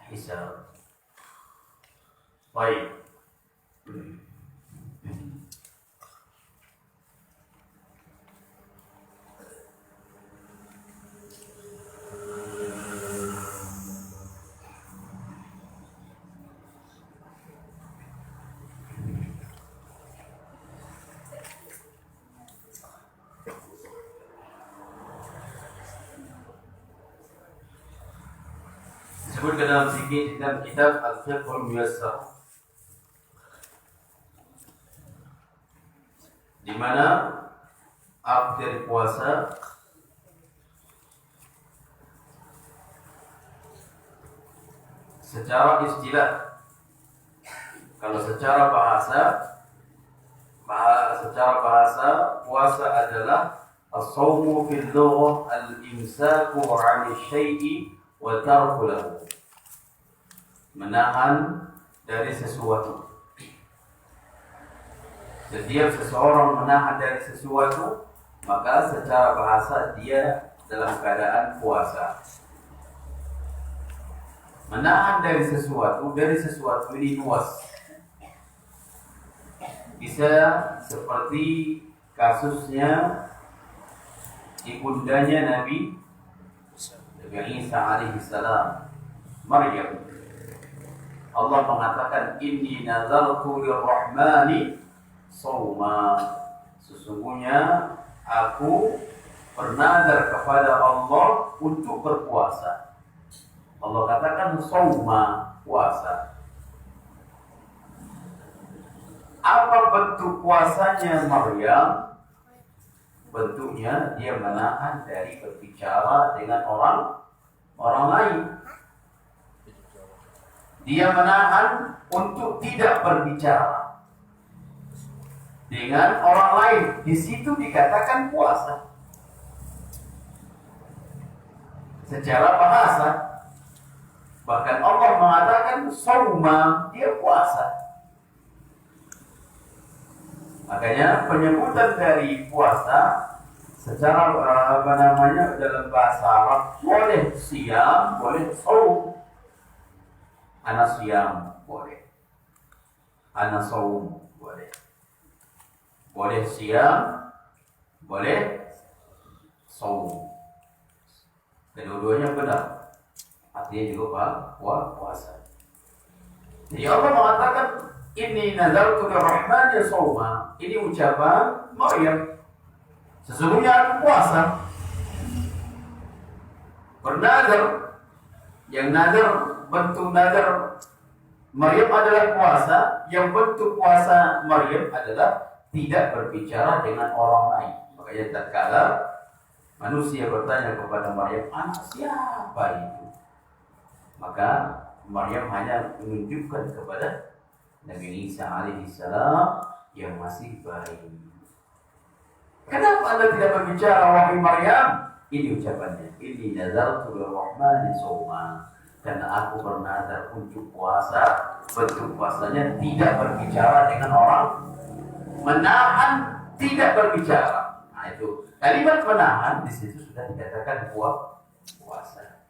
hisab. Baik. Disebutkan dalam kitab Al-Fiqhul Muyassar, di mana arti dari puasa secara istilah, kalau secara bahasa puasa adalah as-shawmu fil lughah al-imsaku 'ani syai'i wa tarku lahu, menahan dari sesuatu. Setiap seseorang menahan dari sesuatu, maka secara bahasa dia dalam keadaan puasa. Menahan dari sesuatu ini luas. Bisa seperti kasusnya ibundanya Nabi Isa alaihi salam, Maryam. Allah mengatakan, inni nazartu lirrahmani shauma, sesungguhnya aku bernazar kepada Allah untuk berpuasa. Allah katakan shauma, puasa. Apa bentuk puasanya Maryam? Bentuknya dia menahan dari berbicara dengan orang lain. Dia menahan untuk tidak berbicara dengan orang lain. Di situ dikatakan puasa. Secara bahasa, bahkan Allah mengatakan shauma, dia puasa. Makanya penyebutan dari puasa secara dalam bahasa Arab boleh siam, boleh shaum. Ana siam boleh, ana shaum boleh, boleh siam, boleh shaum. Kedua-duanya benar, artinya juga puasa. Jadi Allah mengatakan, inni nazartu lirrahmani shauma. Ini ucapan Maryam. Sesungguhnya aku puasa. Bernazar. Yang nazar, bentuk nazar Maryam adalah puasa. Yang bentuk puasa Maryam adalah tidak berbicara dengan orang lain. Makanya tatkala manusia bertanya kepada Maryam, anak siapa itu? Maka Maryam hanya menunjukkan kepada Nabi Isa alaihi salam yang masih bayi. Kenapa Anda tidak berbicara, wahai Maryam? Ini ucapannya, inni nazartu lirrahmani shauma, karena aku bernazar untuk puasa. Bentuk puasanya tidak berbicara dengan orang, menahan tidak berbicara. Nah itu kalimat menahan di situ sudah dikatakan puasa.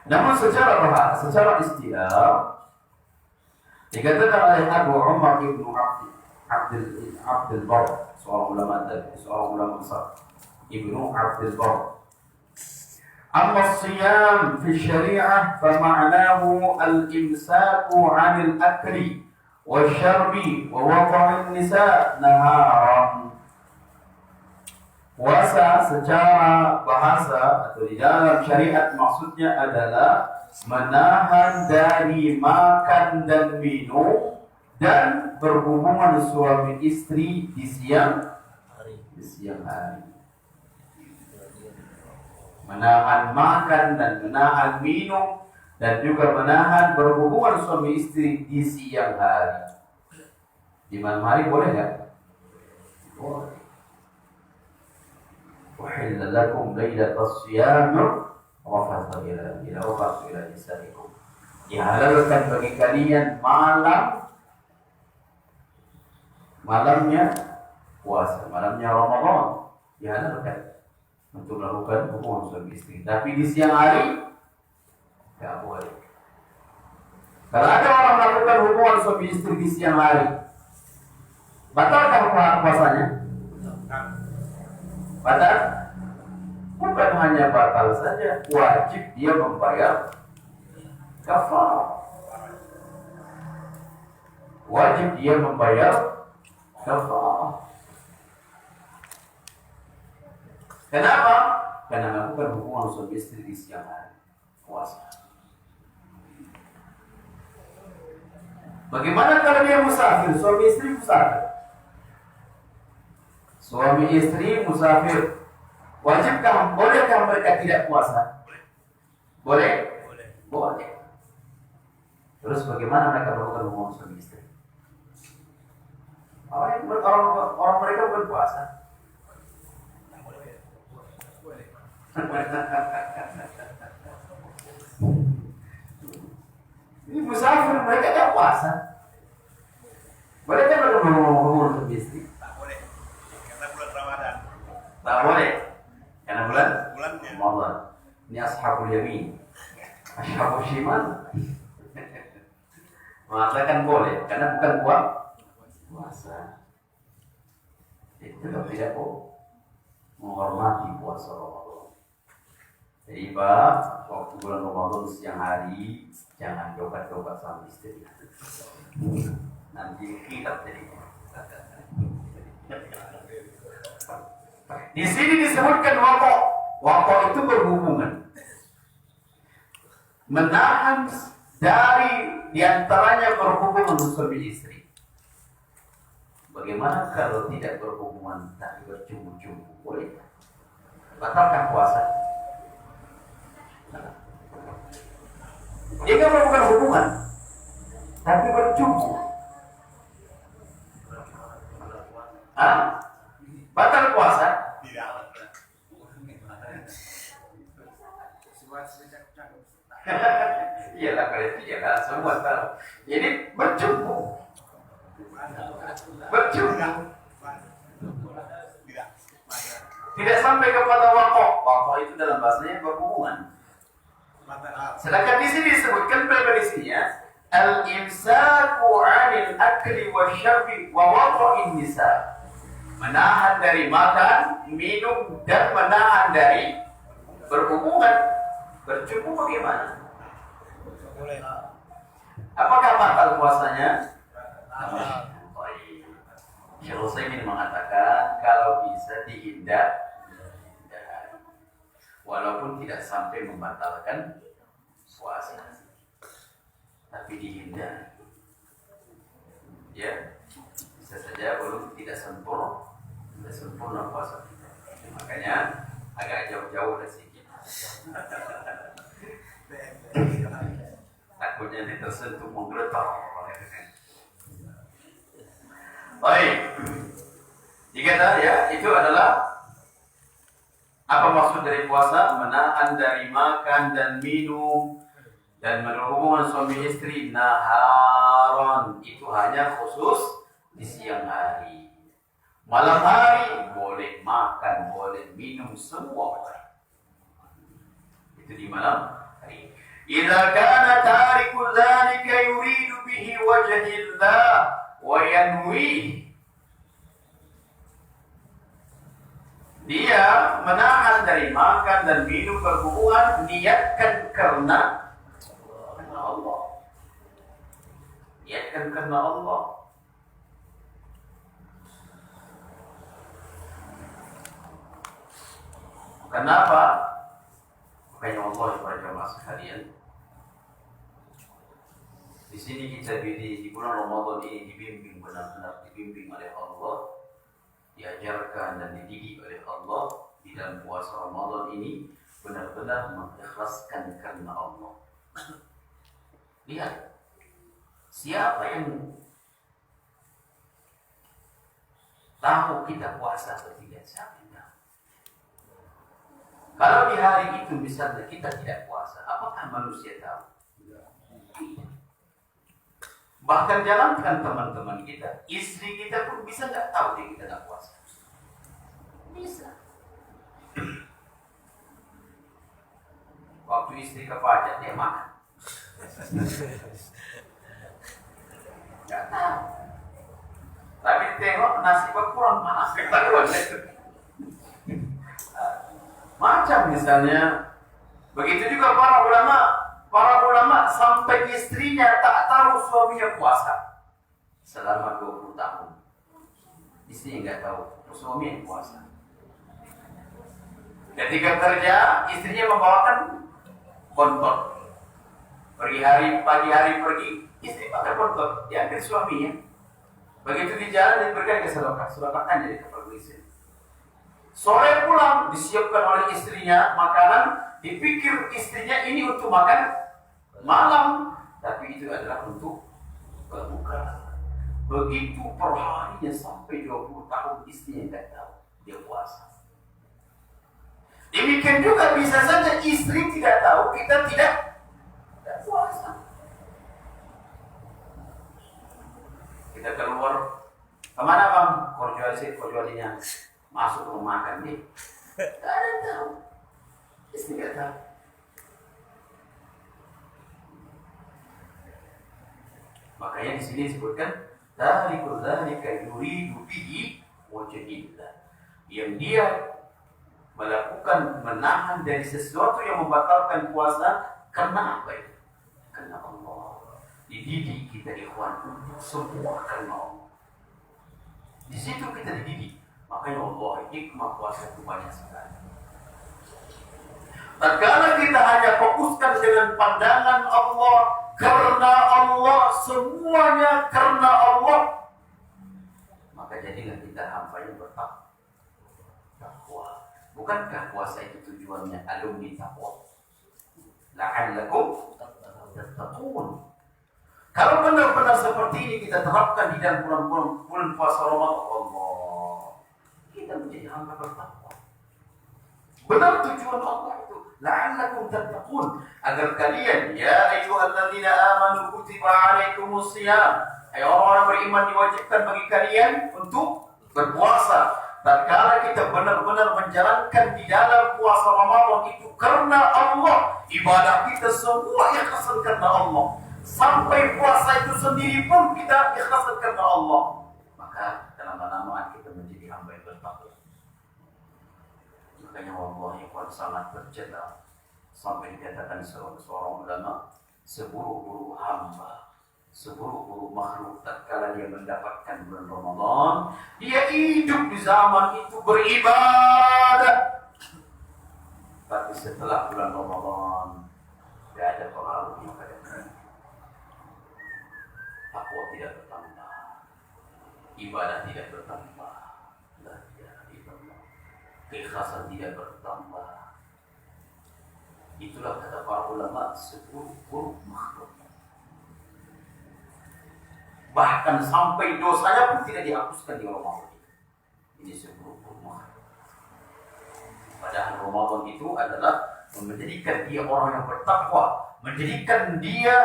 Namun secara istilah dikatakan oleh Abu Umar ibnu Abdul Barr, seorang ulama besar, Ibnu Abdul Barr. Amma siyam fi syari'ah fa ma'nahu al-imsaku 'anil akli wasyarbi wa wada'in nisa naharan. Puasa secara bahasa atau di dalam syariat maksudnya adalah menahan dari makan dan minum dan berhubungan suami istri di siang hari. Menahan makan dan menahan minum dan juga menahan berhubungan suami istri di siang hari. Di malam hari boleh nggak? Boleh. Uhilla lakum lailatas siyam rafatha ila nisaikum. Dihalalkan bagi kalian malamnya puasa, malamnya Ramadan dihalalkan untuk melakukan hubungan suami istri. Tapi di siang hari nggak boleh. Kalau ada orang melakukan hubungan suami istri di siang hari, batalkah puasanya? Batal? Bukan hanya batal saja, wajib dia membayar kafarah. Wajib dia membayar kafarah. Kenapa? Karena melakukan hubungan suami istri di siang hari puasa. Bagaimana kalau dia musafir? Suami istri musafir. Suami istri musafir. Wajibkah? Bolehkah mereka tidak puasa? Boleh? Boleh. Terus bagaimana mereka melakukan hubungan suami istri? Orang mereka bukan puasa. Ini musafir, mereka tidak puasa. Boleh kan mereka hubungan suami istri? Tak boleh, karena bulan Ramadan. Tak boleh, karena bulannya Ramadan. Ini ashabul yamin, ashabul shimal mengatakan boleh, karena bukan puasa. Itu tetap tidak menghormati puasa Ramadan. Jadi waktu bulan Ramadan siang hari jangan dobat-dobat sama istri. Nanti kita jadi. Di sini disebutkan waktu itu berhubungan, menahan dari diantaranya berhubungan suami istri. Bagaimana kalau tidak berhubungan tapi bercumbu-cumbu? Boleh? Batalkan puasa? Jika melakukan hubungan tapi bercumbu, batal puasa? Tidak. Iyalah kalau tidak kan semua tahu. Jadi bercumbu. Tidak sampai kepada wakaf. Wakaf itu dalam bahasanya berhubungan. Sedangkan di sini disebutkan preferensinya al-imsaku 'anil akli wasyarbi wa wad'in nisa. Menahan dari makan, minum dan menahan dari berhubungan. Bercumbu bagaimana? Apakah batal puasanya? Syekh Utsaimin mengatakan kalau bisa dihindar, walaupun tidak sampai membatalkan puasa, tapi dihindar. Ya, bisa saja belum tidak sempurna puasa kita. Makanya agak jauh-jauh dari sedikit. Takutnya dia tersentuh menggeletar. Baik. Jika ya itu adalah apa maksud dari puasa? Menahan dari makan dan minum dan berhubungan suami istri naharon. Itu hanya khusus di siang hari. Malam hari boleh makan, boleh minum, semua boleh. Itu di malam hari. Idza kana tariku dzalika yuridu bihi wajhillah wa yanwi. Dia menahan dari makan dan minum berhubungan, niatkan karena Allah. Niatkan karena Allah. Kenapa? Makanya Allah para jamaah sekalian, di sini kita di bulan Ramadan ini dibimbing benar-benar dibimbing oleh Allah, diajarkan dan dididik oleh Allah di dalam puasa Ramadan ini benar-benar mengikhlaskan karena Allah. Lihat, siapa yang tahu kita puasa atau tidak? Siapa yang tahu? Kalau di hari itu misalnya kita tidak puasa, apakah manusia tahu? Bahkan jangankan teman-teman kita, istri kita pun bisa nggak tahu dia kita nggak puasa. Bisa. istri ke pajak, dia makan. Gak tahu. Tapi tengok nasi berkurang, mana ketahuan itu. Macam misalnya, begitu juga para ulama sampai istrinya tak tahu suaminya puasa selama 20 tahun. Istrinya nggak tahu, suaminya puasa. Ketika kerja, istrinya membawakan kontol. Pagi hari pergi, istri pakai kontol, diambil suaminya. Begitu di jalan diberikan ke sedekahkan jadi kepada istri. Sore pulang disiapkan oleh istrinya makanan, dipikir istrinya ini untuk makan malam, tapi itu adalah untuk berbuka. Begitu perharinya sampai 20 tahun istrinya tidak tahu dia puasa. Demikian juga bisa saja istri tidak tahu kita tidak puasa. Kita keluar kemana bang? Korjualinya masuk rumah makan nih. Tidak ada yang tahu. Istri tidak tahu. Makanya di sini disebutkan dzalika yuridu bihi wajhillah. Yang dia melakukan menahan dari sesuatu yang membatalkan puasa karena apa itu? Karena Allah. Dididik kita ikhwan untuk semua karena Allah. Di situ kita dididik. Makanya Allah hikmah puasa itu banyak sekali. Tatkala kita hanya fokuskan dengan pandangan Allah, karena Allah, semuanya karena Allah, maka jadilah kita hamba yang bertakwa. Bukankah puasa itu tujuannya alumni takwa? La'allakum tattaqun. Kalau benar-benar seperti ini kita terapkan di dalam bulan puasa Ramadan, Allah, kita menjadi hamba bertakwa. Benar tujuan Allah itu la'allakum tattaqun, agar kalian ya ayyuhalladzina amanu kutiba 'alaikumus shiyam, hai orang-orang beriman diwajibkan bagi kalian untuk berpuasa. Tatkala kita benar-benar menjalankan di dalam puasa Ramadan itu karena Allah, ibadah kita semua ikhlas karena Allah. Sampai puasa itu sendiri pun kita ikhlas karena Allah. Maka dalam lama-lama kita menjadi hamba yang bertakwa. Makanya wallahi qad sangat bercela sampai dikatakan seorang ulama, seburuk-buruk hamba, seburuk-buruk makhluk tatkala dia mendapatkan bulan Ramadan, dia hidup di zaman itu beribadah. Tapi setelah bulan Ramadan tidak ada pengaruhnya pada diri. Takwa tidak bertambah, ibadah tidak bertambah, keikhlasan tidak bertambah. Itulah kata para ulama, seburuk-buruk makhluk. Bahkan sampai dosanya pun tidak dihapuskan di Ramadan. Ini seburuk-buruk makhluk. Padahal Ramadan itu adalah menjadikan dia orang yang bertakwa, menjadikan dia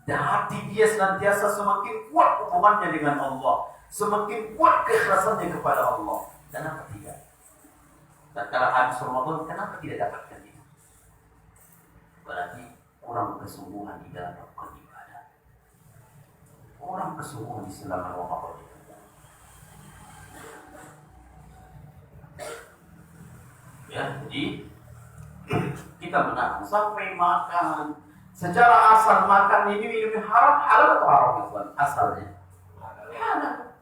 dan hati dia senantiasa semakin kuat hubungannya dengan Allah, semakin kuat keikhlasannya kepada Allah. Kenapa tidak? Dan kalau habis Ramadan, kenapa tidak dapatkan itu? Berarti kurang kesungguhan di dalam melakukan ibadah, kurang kesungguhan di selama Ramadan itu. Ya, jadi kita menahan sampai makan. Secara asal makan ini minum haram, halal atau haram itu asalnya? Halal.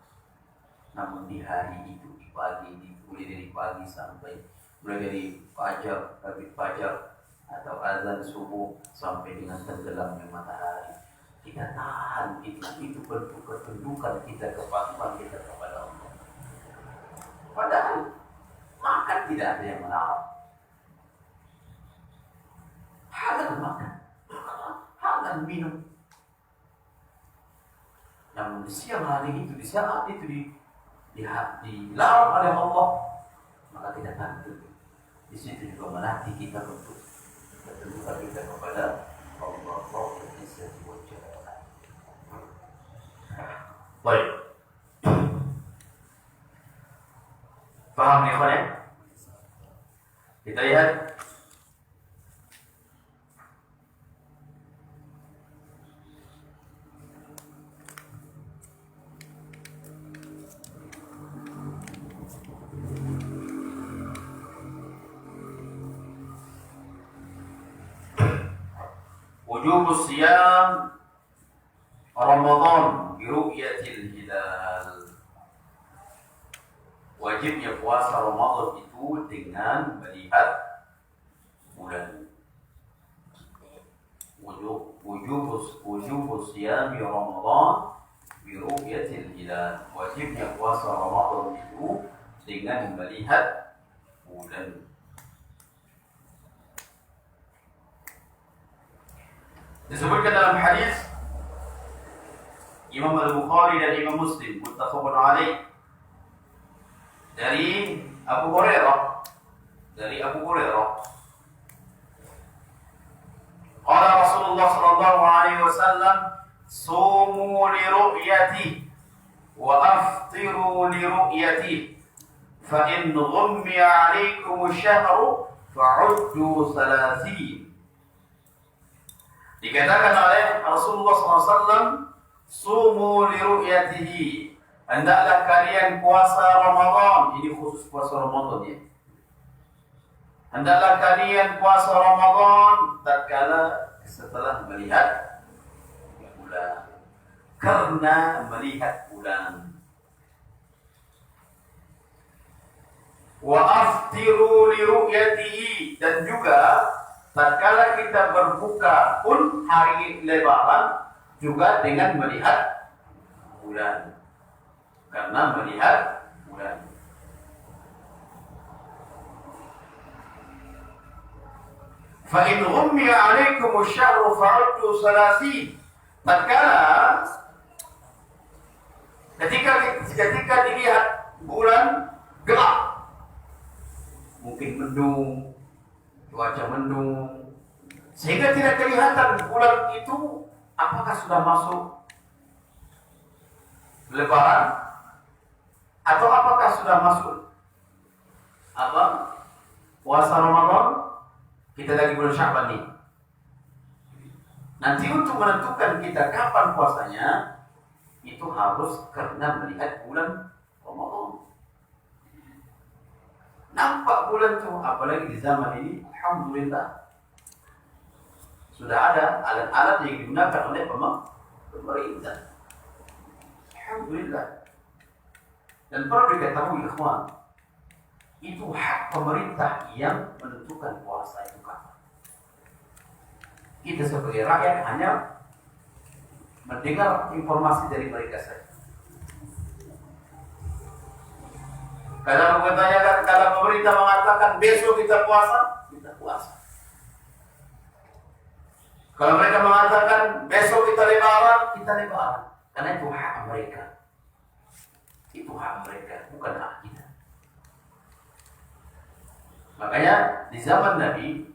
Namun di hari itu, di pagi, mulai dari pagi sampai mulai dari fajar, terbit fajar atau azan subuh sampai dengan tenggelamnya matahari, kita tahan itu bentuk ketundukan kita, kepatuhan kita kepada Allah. Padahal makan tidak ada yang melarang. Halal makan, halal minum. Namun di siang hari itu, di saat itu dilarang oleh Allah, maka kita tahan. Di situ juga melatih kita untuk ketundukan kita kepada Allah Subhanahu wa Ta'ala. Baik. Paham nih kawan ya? Kita lihat wujub siyam Ramadan bi ru'yatil hilal. Wajibnya puasa Ramadan itu dengan melihat bulan. Wujub siyam Ramadan bi ru'yatil hilal. Wajibnya puasa Ramadan itu dengan melihat bulan. Disebutkan dalam hadis Imam Al-Bukhari dan Imam Muslim muttafaqun alaih dari Abu Hurairah qala Rasulullah sallallahu alaihi wasallam sumu li ru'yati wa aftiru li ru'yati fa in ghummiya 'alaikum asy-syahru fa'uddu 30. Dikatakan oleh Rasulullah SAW, sumu li ru'yatihi, hendaklah kalian puasa Ramadan. Ini khusus puasa Ramadan ya. Hendaklah kalian puasa Ramadan tatkala setelah melihat bulan. Karena melihat bulan. Wa aftiru li ru'yatihi, dan juga tatkala kita berbuka pun hari Lebaran juga dengan melihat bulan. Karena melihat bulan. Fa in ghummiya 'alaikum asy-syahru fa'uddu 30. Tatkala ketika dilihat bulan gelap, mungkin mendung, cuaca mendung, sehingga tidak kelihatan bulan itu apakah sudah masuk Lebaran atau apakah sudah masuk puasa Ramadan. Kita lagi bulan Sya'ban nih. Nanti untuk menentukan kita kapan puasanya itu harus karena melihat bulan Ramadan. Nampak bulan itu, apalagi di zaman ini, alhamdulillah sudah ada alat-alat yang digunakan oleh pemerintah. Alhamdulillah. Dan perlu diketahui ikhwan, itu hak pemerintah yang menentukan puasa itu kapan. Kita sebagai rakyat hanya mendengar informasi dari mereka saja. Kalau pemerintah mengatakan besok kita puasa, kita puasa. Kalau mereka mengatakan besok kita lebaran, kita lebaran. Karena itu hak mereka. Itu hak mereka, bukan hak kita. Makanya di zaman Nabi,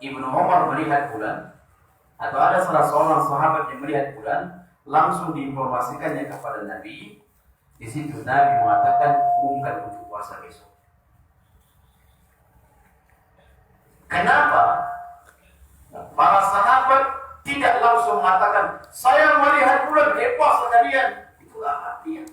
Ibnu Umar melihat bulan, atau ada salah seorang sahabat yang melihat bulan, langsung diinformasikannya kepada Nabi. Di situ Nabi mengatakan umumkan untuk puasa besok. Kenapa? Para sahabat tidak langsung mengatakan saya melihat bulan, puasa kalian. Itulah artinya.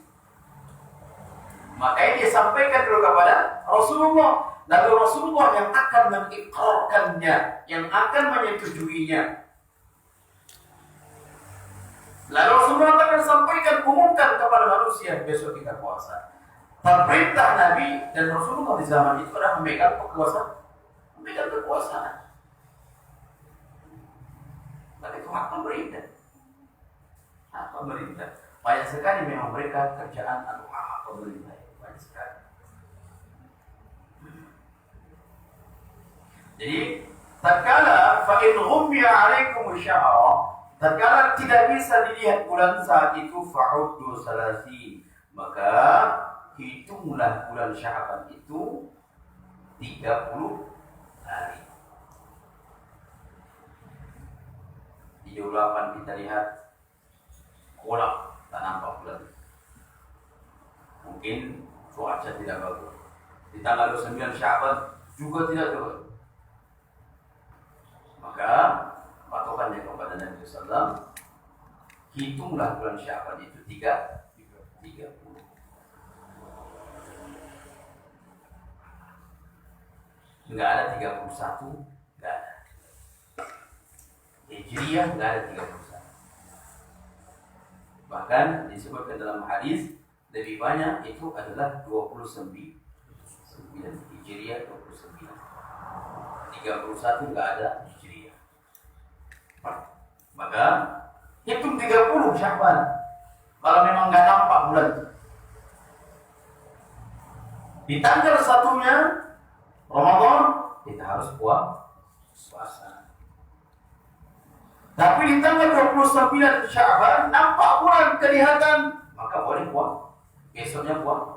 Makanya dia sampaikan dulu kepada Rasulullah. Lalu Rasulullah yang akan mengikrarkannya, yang akan menyetujuinya. Lalu Rasulullah akan sampaikan, umumkan kepada manusia besok kita puasa. Perintah Nabi dan Rasulullah di zaman itu adalah memegang kekuasaan. Maka itu hak pemerintah. Hak pemerintah. Banyak sekali memang mereka kerjaan hak pemerintah. Banyak sekali. Jadi, tatkala fa in ghummiya 'alaikum asy-syahra, tatkala tidak bisa dilihat bulan saat itu fa'uddu 30, maka hitunglah bulan Sya'ban itu 30 hari. Di jam 8 kita lihat kolak, tak nampak bulan. Mungkin cuaca tidak bagus. Di tanggal 9 Sya'ban juga tidak bagus. Maka patokannya kepada Nabi SAW, hitunglah bulan Sya'ban itu 30. Enggak ada 31, enggak ada. Hijriah nggak ada 31. Bahkan disebutkan dalam hadis lebih banyak itu adalah 29. Hijriah 29. 31 nggak ada Hijriah. Maka hitung 30 Sya'ban. Kalau memang nggak nampak bulan. Di tanggal satunya Ramadan kita harus puasa. Tapi di tanggal 29 Sya'ban nampak bulan kelihatan, maka boleh puasa. Besoknya puasa.